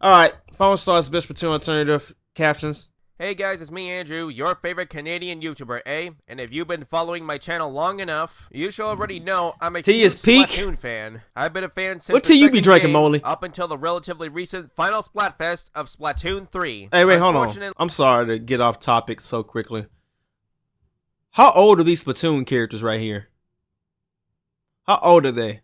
Alright, Foamstars best Splatoon alternative captions. Hey guys, it's me Andrew, your favorite Canadian YouTuber, eh? And if you've been following my channel long enough, you should already know I'm a huge Splatoon fan. I've been a fan since what tea you be drinking, Molly? Up until the relatively recent final Splatfest of Splatoon 3. Hey, wait, hold on. I'm sorry to get off topic so quickly. How old are these Splatoon characters right here? How old are they?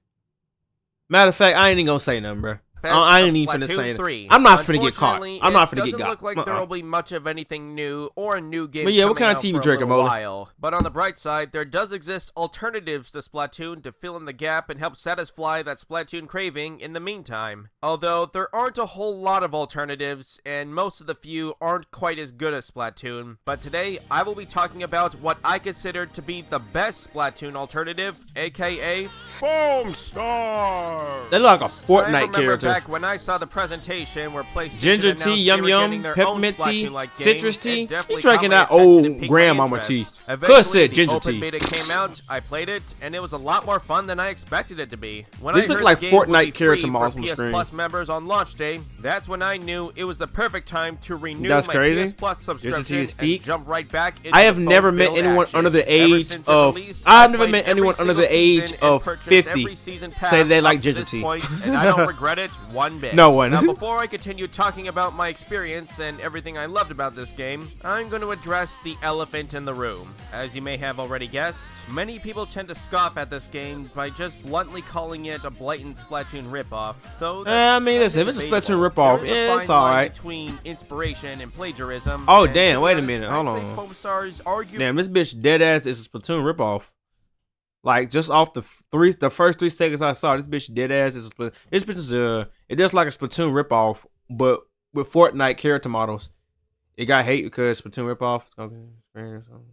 Matter of fact, I ain't even gonna say nothing, bro. I ain't even finna say it. I'm not finna get caught. I'm not finna get got. It doesn't look like there will be much of anything new or a new game. But yeah, what kind of TV drinking, Molly? But on the bright side, there does exist alternatives to Splatoon to fill in the gap and help satisfy that Splatoon craving in the meantime. Although there aren't a whole lot of alternatives, and most of the few aren't quite as good as Splatoon. But today, I will be talking about what I consider to be the best Splatoon alternative, aka Foamstars. They look like a Fortnite character. Back when I saw the presentation where PlayStation ginger tea, yum yum, peppermint tea, citrus tea. You drinking that old grandmama tea? Cuz said ginger tea. Beta came out, I played it, and it was a lot more fun than I expected it to be. When this looked like Fortnite character models on the PS screen. Plus members on launch day, that's when I knew it was the perfect time to renew that's my crazy. PS Plus subscription and jump right back into I have never met anyone under the age of. I've never met anyone under the age of 50 say they like ginger tea. And I don't regret it one bit. No one. Now, before I continue talking about my experience and everything I loved about this game, I'm going to address the elephant in the room. As you may have already guessed, many people tend to scoff at this game by just bluntly calling it a blatant Splatoon ripoff. Though I mean, listen, if it's a Splatoon ripoff, it's alright. Between inspiration and plagiarism. Oh, damn, wait a minute, hold on. Foamstars argue damn, this bitch dead ass is a Splatoon ripoff. Like, just off the first 3 seconds I saw, this bitch dead ass is a this bitch is it does like a Splatoon ripoff, but with Fortnite character models. It got hate because Splatoon ripoff. Okay, or something.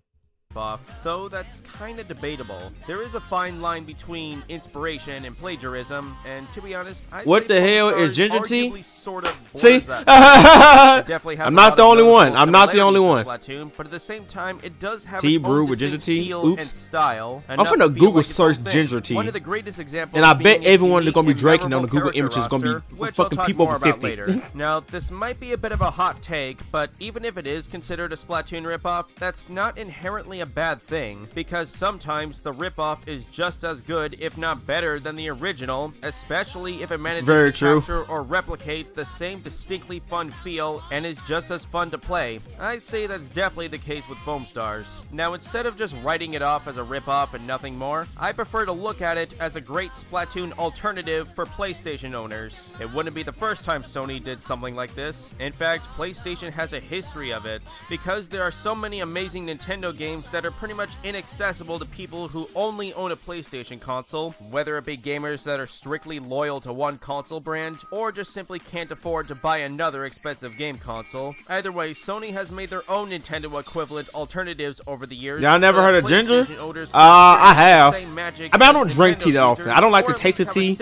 Though that's kind of debatable. There is a fine line between inspiration and plagiarism, and to be honest, what the hell is ginger tea? Sort of see, I'm not the only one. I'm not the only one. Splatoon, but at the same time, it does have tea its brewed own with ginger tea. Oops. And style. I'm finna Google search ginger tea. One of the greatest examples. And I bet everyone that's gonna be drinking on the Google images is gonna be fucking people over 50. Now, this might be a bit of a hot take, but even if it is considered a Splatoon ripoff, that's not inherently a bad thing, because sometimes the ripoff is just as good, if not better, than the original, especially if it manages to capture or replicate the same distinctly fun feel and is just as fun to play. I'd say that's definitely the case with Foamstars. Now, instead of just writing it off as a ripoff and nothing more, I prefer to look at it as a great Splatoon alternative for PlayStation owners. It wouldn't be the first time Sony did something like this. In fact, PlayStation has a history of it, because there are so many amazing Nintendo games that are pretty much inaccessible to people who only own a PlayStation console, whether it be gamers that are strictly loyal to one console brand, or just simply can't afford to buy another expensive game console. Either way, Sony has made their own Nintendo equivalent alternatives over the years. Y'all never heard of ginger? I have. I mean, I don't drink tea that often. I don't like the taste of tea,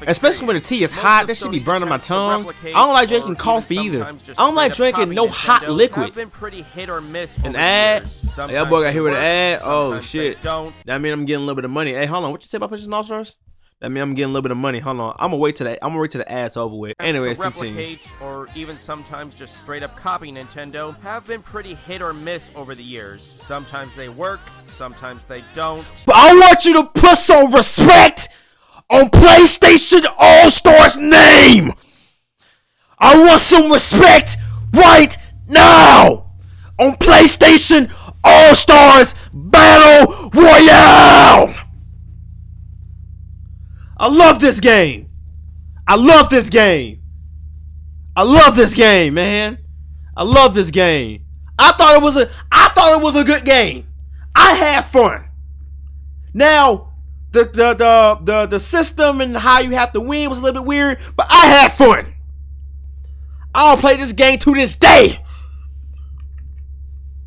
especially when the tea is hot. That should be burning my tongue. I don't like drinking coffee either. I don't like drinking no hot liquid. An ad? That boy got hit with an ad. Oh shit. That mean I'm getting a little bit of money. Hey, hold on. What you say about purchasing All-Stars? That mean I'm getting a little bit of money. Hold on. I'm gonna wait till the ads over with. Anyways, continue. Or even sometimes just straight up copy Nintendo have been pretty hit or miss over the years. Sometimes they work, sometimes they don't. But I want you to put some respect on PlayStation All-Stars name. I want some respect right now on PlayStation All-Stars Battle Royale. I love this game. I love this game. I love this game, man. I love this game. I thought it was a good game. I had fun. Now, the system and how you have to win was a little bit weird, but I had fun. I don't play this game to this day.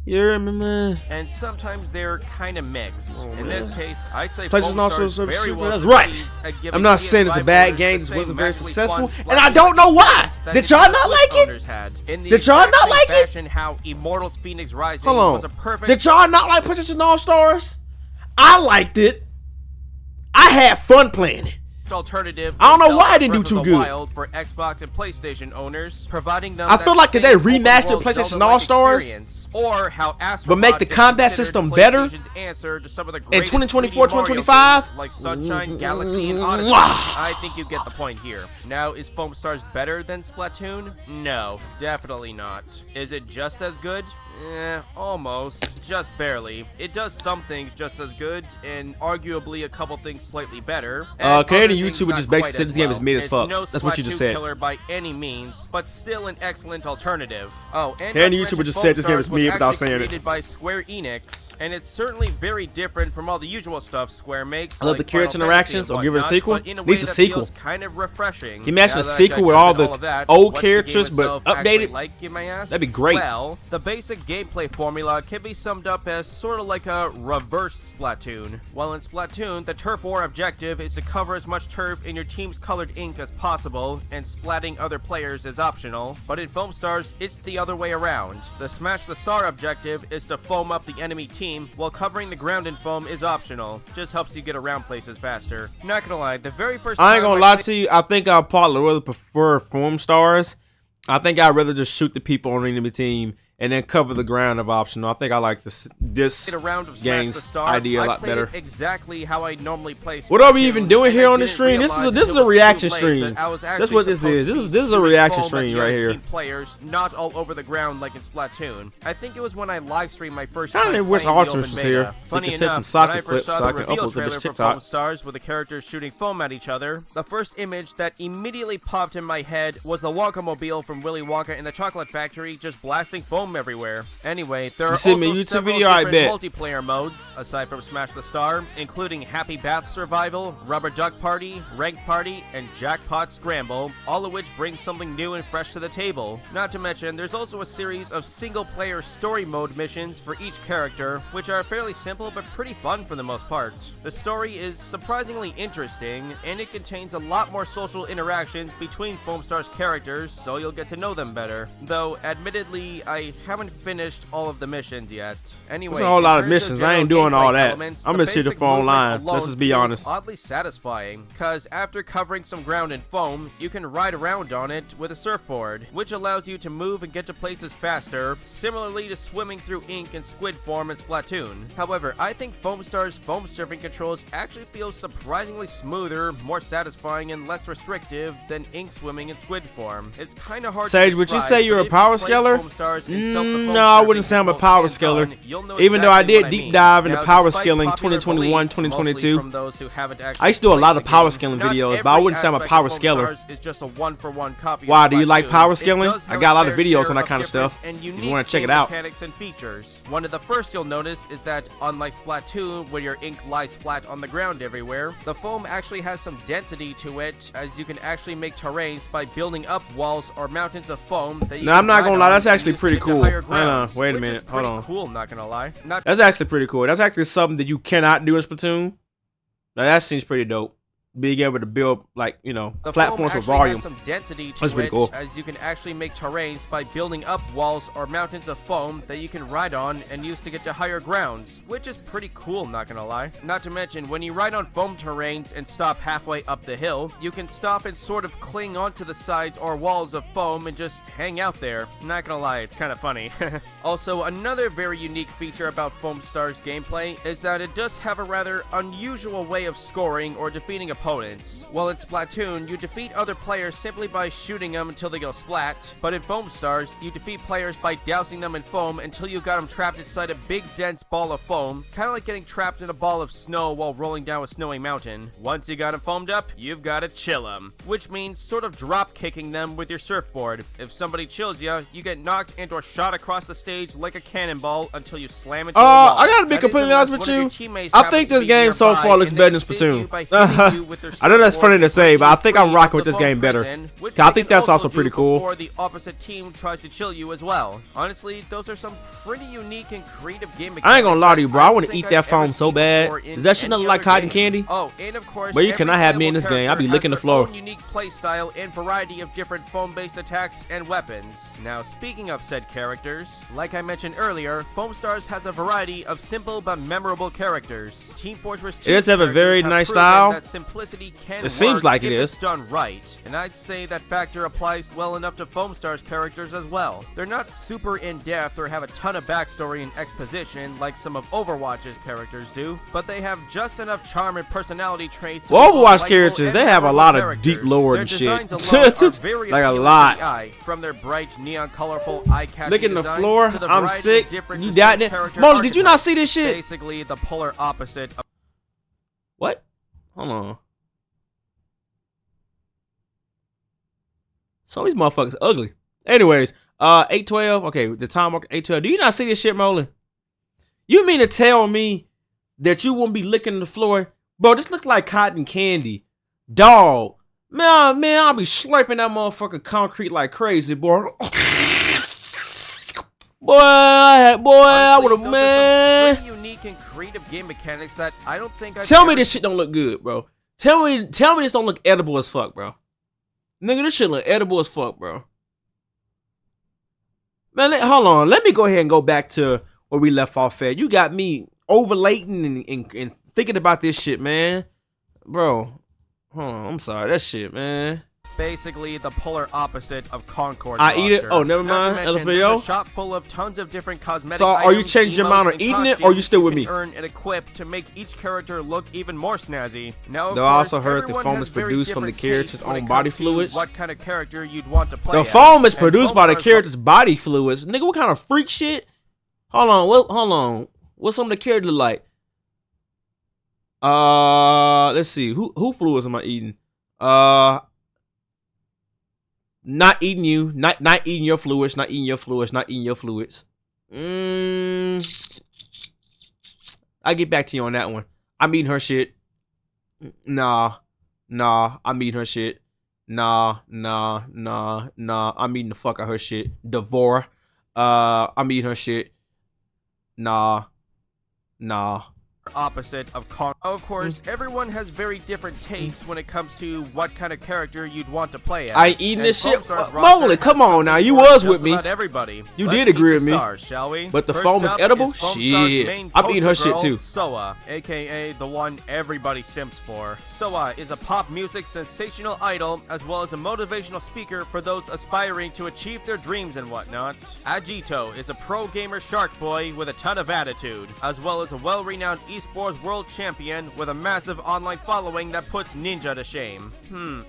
You remember? And sometimes they're kind of mixed. In this case, I'd say PlayStation also very well. That's right. I'm not saying it's a bad game. This wasn't very successful, and I don't know why. Did y'all not like it? Did y'all not like it? How Immortals Phoenix Rising Hold on. Was a perfect. Did y'all not like PlayStation All-Stars? I liked it. I had fun playing it. alternative. I don't know why I didn't do too good. For Xbox and PlayStation owners, providing them I feel like if they remastered PlayStation All-Stars, or how but make the combat system better in 2024, 2025, like Sunshine, Galaxy, and Odyssey, I think you get the point here. Now, is Foamstars better than Splatoon? No, definitely not. Is it just as good? Almost. Just barely. It does some things just as good, and arguably a couple things slightly better. Canadian YouTuber just basically said this game is made as fuck. That's what you just said. Killer by any means, but still an excellent alternative. Oh, and Canadian YouTuber just said this game is made without saying it. Created by Square Enix, and it's certainly very different from all the usual stuff Square makes. I love the character interactions. Or give it a sequel. Needs a sequel. Kind of refreshing. Can you imagine a sequel with all the old characters but updated? That'd be great. Well, the basic gameplay formula can be summed up as sort of like a reverse Splatoon. While in Splatoon, the turf war objective is to cover as much turf in your team's colored ink as possible, and splatting other players is optional. But in Foamstars, it's the other way around. The Smash the Star objective is to foam up the enemy team, while covering the ground in foam is optional. Just helps you get around places faster. Not gonna lie, the very first time I ain't gonna lie to you, I think I'll probably rather prefer Foamstars. I think I'd rather just shoot the people on the enemy team and then cover the ground of optional. I think I like this game's idea a lot better. Exactly how I normally play. What are we even doing here on the stream? This is a reaction stream. That's what this is. This is a reaction stream right here. Players not all over the ground like in Splatoon. I think it was when I live streamed my first time. I kind wish Artemis was here. Funny enough, some soccer clips so I can upload them to TikTok. Foamstars with the characters shooting foam at each other. The first image that immediately popped in my head was the Wonka-mobile from Willy Wonka and the Chocolate Factory just blasting foam everywhere. Anyway, there are also several different multiplayer modes aside from Smash the Star, including Happy Bath Survival, Rubber Duck Party, Rank Party, and Jackpot Scramble, all of which bring something new and fresh to the table. Not to mention, there's also a series of single-player story mode missions for each character, which are fairly simple but pretty fun for the most part. The story is surprisingly interesting, and it contains a lot more social interactions between Foamstars characters, so you'll get to know them better. Though, admittedly, I haven't finished all of the missions yet. Anyway, there's a whole lot of missions. I ain't doing all that. I'm just here to fall online. Let's just be honest. Oddly satisfying, cause after covering some ground in foam, you can ride around on it with a surfboard, which allows you to move and get to places faster, similarly to swimming through ink in squid form in Splatoon. However, I think Foamstars' foam surfing controls actually feel surprisingly smoother, more satisfying, and less restrictive than ink swimming in squid form. It's kind of hard Sage, to would you say you're a power scaler? No, I wouldn't say I'm a power scaler. Even though I did deep dive into power scaling 2021, 2022. I used to do a lot of power scaling videos, but I wouldn't say I'm a power scaler. Why, do you like power scaling? I got a lot of videos on that kind of stuff. If you want to check it out. One of the first you'll notice is that, unlike Splatoon, where your ink lies flat on the ground everywhere, the foam actually has some density to it, as you can actually make terrains by building up walls or mountains of foam that you I'm not gonna lie, that's actually pretty cool. Wait a minute, hold on. Cool, not gonna lie. That's actually pretty cool. That's actually something that you cannot do in Splatoon. Now that seems pretty dope. Being able to build, like, you know, platforms with volume. Some density to That's pretty cool. As you can actually make terrains by building up walls or mountains of foam that you can ride on and use to get to higher grounds, which is pretty cool, not gonna lie. Not to mention, when you ride on foam terrains and stop halfway up the hill, you can stop and sort of cling onto the sides or walls of foam and just hang out there. Not gonna lie, it's kind of funny. Also, another very unique feature about Foamstars gameplay is that it does have a rather unusual way of scoring or defeating opponents. While in Splatoon, you defeat other players simply by shooting them until they go splat, but in Foamstars, you defeat players by dousing them in foam until you got them trapped inside a big dense ball of foam, kind of like getting trapped in a ball of snow while rolling down a snowy mountain. Once you got them foamed up, you've got to chill them, which means sort of drop kicking them with your surfboard. If somebody chills you, you get knocked and or shot across the stage like a cannonball until you slam into a wall. I gotta be completely honest with you. I think this game so far looks better than Splatoon. I know that's funny to say, but I think I'm rocking with this game better. I think that's also pretty cool. Or the opposite team tries to chill you as well. Honestly, those are some pretty unique and creative game mechanics. I ain't gonna lie to you, bro. I want to eat that foam so bad. Does that shit not look like cotton candy? Oh, and of course, but you cannot have me in this game. I'll be licking the floor. Unique play style and variety of different foam-based attacks and weapons. Now, speaking of said characters, like I mentioned earlier, Foamstars has a variety of simple but memorable characters. Team Fortress 2 it does have a very nice style. simplicity can It seems work like if it it's is. done right, and I'd say that factor applies well enough to Foamstars characters as well. They're not super in-depth or have a ton of backstory and exposition like some of Overwatch's characters do, but they have just enough charm and personality traits to Well, be Overwatch both characters, likable they and have a memorable lot of characters. deep lore Their and shit. designs alone are very Like a appealing to lot. the eye, from their bright neon colorful eye-catching Licking the designs floor. to the I'm variety of sick. different You distinct doubting it? character Molly, did you not archetypes. see this shit? Basically the polar opposite of What? Hold on. Some of these motherfuckers ugly. Anyways, 812. Okay, the time marker 812. Do you not see this shit, Molly? You mean to tell me that you won't be licking the floor? Bro, this looks like cotton candy. Dog. Man, I'll be slurping that motherfucking concrete like crazy, boy. I would have, man. Pretty unique and creative game mechanics that I don't think Tell me this shit don't look good, bro. Tell me this don't look edible as fuck, bro. Nigga, this shit look edible as fuck, bro. Man, hold on. Let me go ahead and go back to where we left off at. You got me overlating and thinking about this shit, man. Bro, hold on. I'm sorry. That shit, man. Basically the polar opposite of Concord. I eat it. Oh, never mind. LFAO. A shop full of tons of different cosmetic so are you items, changing your mind on eating it, or you still with me? Earn and equip to make each character look even more snazzy. Now, they also heard the foam is produced from the character's own body fluids. What kind of character you'd want to play? The foam is produced by the character's body fluids. Nigga, what kind of freak shit? Hold on. What's some of the characters look like? Let's see. Who fluids am I eating? Not eating you. Not eating your fluids. Not eating your fluids. Not eating your fluids. I'll get back to you on that one. I'm eating her shit. Nah. I'm eating her shit. Nah. I'm eating the fuck out of her shit. Devore. I'm eating her shit. Nah. Opposite of Of course, everyone has very different tastes when it comes to what kind of character you'd want to play as. I eating this shit? Molly, come on now. You was with me. Everybody. You did agree with me. Stars, shall we? But the foam is edible? Shit. I'm eating her shit too. Soa, aka the one everybody simps for. Soa is a pop music sensational idol as well as a motivational speaker for those aspiring to achieve their dreams and whatnot. Agito is a pro gamer shark boy with a ton of attitude, as well as a well-renowned esports world champion with a massive online following that puts Ninja to shame.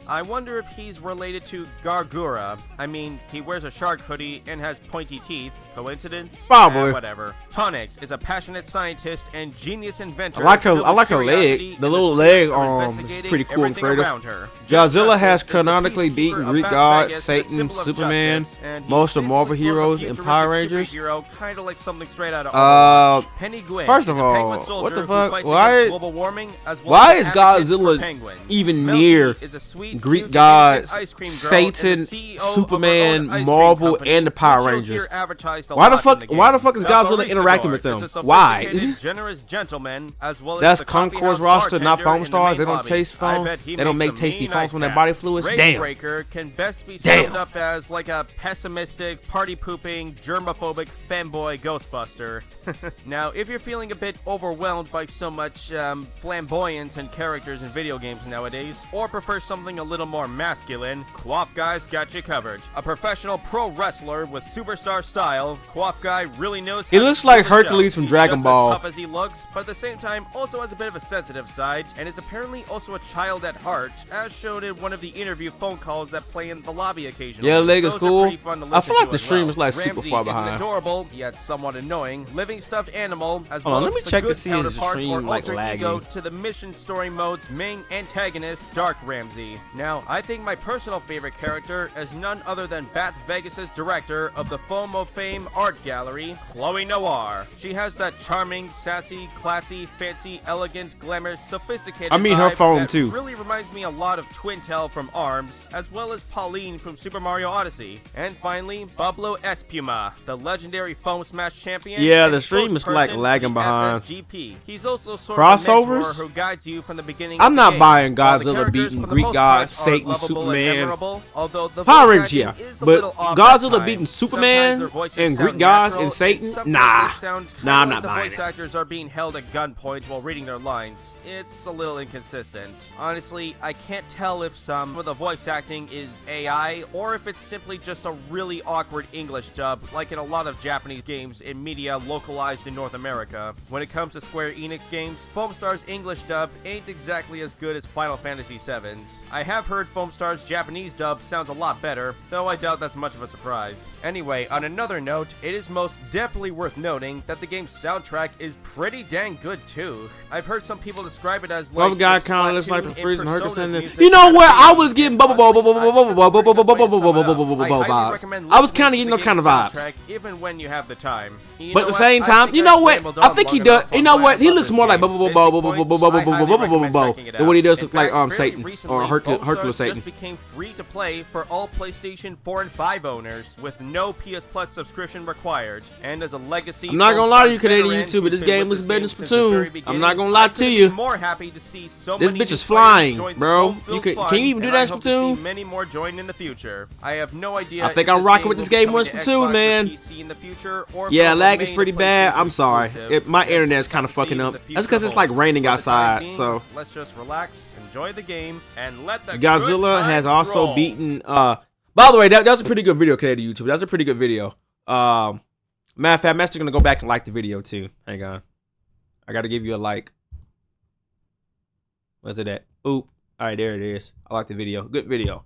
I wonder if he's related to Gargura. I mean, he wears a shark hoodie and has pointy teeth. Coincidence? Probably. Whatever. Tonix is a passionate scientist and genius inventor. I like her leg. The little leg arm is pretty cool and creative. Godzilla has canonically beaten Greek gods, Satan, Superman, most of Marvel heroes, and Power Rangers. Kind of like something straight out of Penny Gwyn. First of all, what the fuck? Why is Godzilla even near Greek gods, Satan, Superman, Marvel, and the Power Rangers? Why the fuck is Godzilla interacting with them? Why? That's Concord's roster, not Foamstars. They don't taste foam. They don't make tasty foams from their body fluids. Damn. Ragebreaker can best be summed up as like a pessimistic, party-pooping, germophobic fanboy Ghostbuster. Now, if you're feeling a bit overwhelmed by so much flamboyance and characters in video games nowadays, or prefer something a little more masculine, Quaff Guy's got you covered. A professional pro wrestler with superstar style, Quaff Guy really knows. He looks like Hercules from Dragon Ball. As tough as he looks, but at the same time also has a bit of a sensitive side, and is apparently also a child at heart, as shown in one of the interview phone calls that play in the lobby occasionally. Yeah, leg is cool. I feel like the stream is like Ramsey super far is behind. An adorable yet somewhat annoying living stuffed animal, as Hold on, well let me as check the to good see if the counterpart stream or like alter ego lagging. to the mission story mode's main antagonist, Dark Ramsey. Now, I think my personal favorite character is none other than Bath Vegas's director of the Foam of Fame art gallery, Chloe Noir. She has that charming, sassy, classy, fancy, elegant, glamorous, sophisticated I mean her vibe phone that too. really reminds me a lot of Twintel from ARMS, as well as Pauline from Super Mario Odyssey. And finally, Pablo Espuma, the legendary Foam Smash champion. Yeah, and the stream is like spokesperson lagging for the behind. FSGP. He's also sort Crossovers? of a mentor who guides you from the beginning. I'm not game. buying While the Godzilla characters, beating for the Greek most gods, part, are Satan, lovable and Superman. memorable, although the Power voice Rangers, yeah. acting is a But little off at Godzilla times. beating Sometimes Superman their voices and sound Greek gods natural, and Satan? sometimes Nah. they sound Nah, I'm kinda like not the buying voice it. actors are being held at gunpoint while reading their lines. It's a little inconsistent. Honestly, I can't tell if some of the voice acting is AI or if it's simply just a really awkward English dub, like in a lot of Japanese games in media localized in North America. When it comes to Square Enix games, Foamstars' English dub ain't exactly as good as Final Fantasy VII's. I have heard Foamstars' Japanese dub sounds a lot better, though I doubt that's much of a surprise. Anyway, on another note, it is most definitely worth noting that the game's soundtrack is pretty dang good too. I've heard some people describe it as like Love guy if kind of looks like Splatoon the freezing and Hercules. Persona's music You know had a what? I big was getting impact. vibes. I was kind of getting those kind of vibes. Even when you have the time. But at the same time, you know what? I think he does. You know what? He looks more like than what he does look like Satan or Hercules Satan. Just became free to play for all PlayStation 4 and 5 owners with no PS Plus subscription required. And as a legacy, I'm not gonna lie to you, Canadian YouTube, but this game looks better than Splatoon. I'm not gonna lie to you. More happy to see so This many bitch is new players flying, join the bro. home-filled Can fun, you even do and that I in hope to see Splatoon? many more join in the future. I have no idea. I think if I'm this rocking game with will this be game coming on to Splatoon, Xbox or man. PC in the future, or if Yeah, it will lag is remain pretty a bad. PlayStation I'm sorry. exclusive. My Yes, internet's we'll kind of see fucking what up. the That's because future it's like holds. raining For the time outside. being, So let's just relax, enjoy the game, and let the Godzilla good has times also roll. beaten. By the way, that was a pretty good video, Canadian YouTube. That's a pretty good video. Matter of fact, I'm actually gonna go back and like the video too. Hang on, I gotta give you a like. Where's it at? Oop. All right, there it is. I like the video. Good video.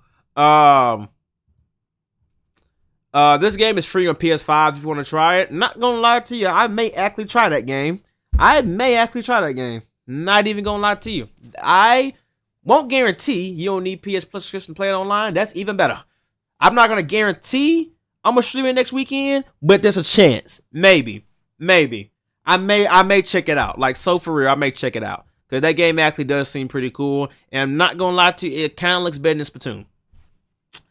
This game is free on PS5 if you want to try it. Not gonna lie to you, I may actually try that game. Not even gonna lie to you. I won't guarantee you don't need PS Plus subscription to play it online. That's even better. I'm not gonna guarantee I'm gonna stream it next weekend, but there's a chance. Maybe. I may check it out. Like, so for real, I may check it out. Because that game actually does seem pretty cool. And I'm not gonna lie to you, it kind of looks better than Splatoon.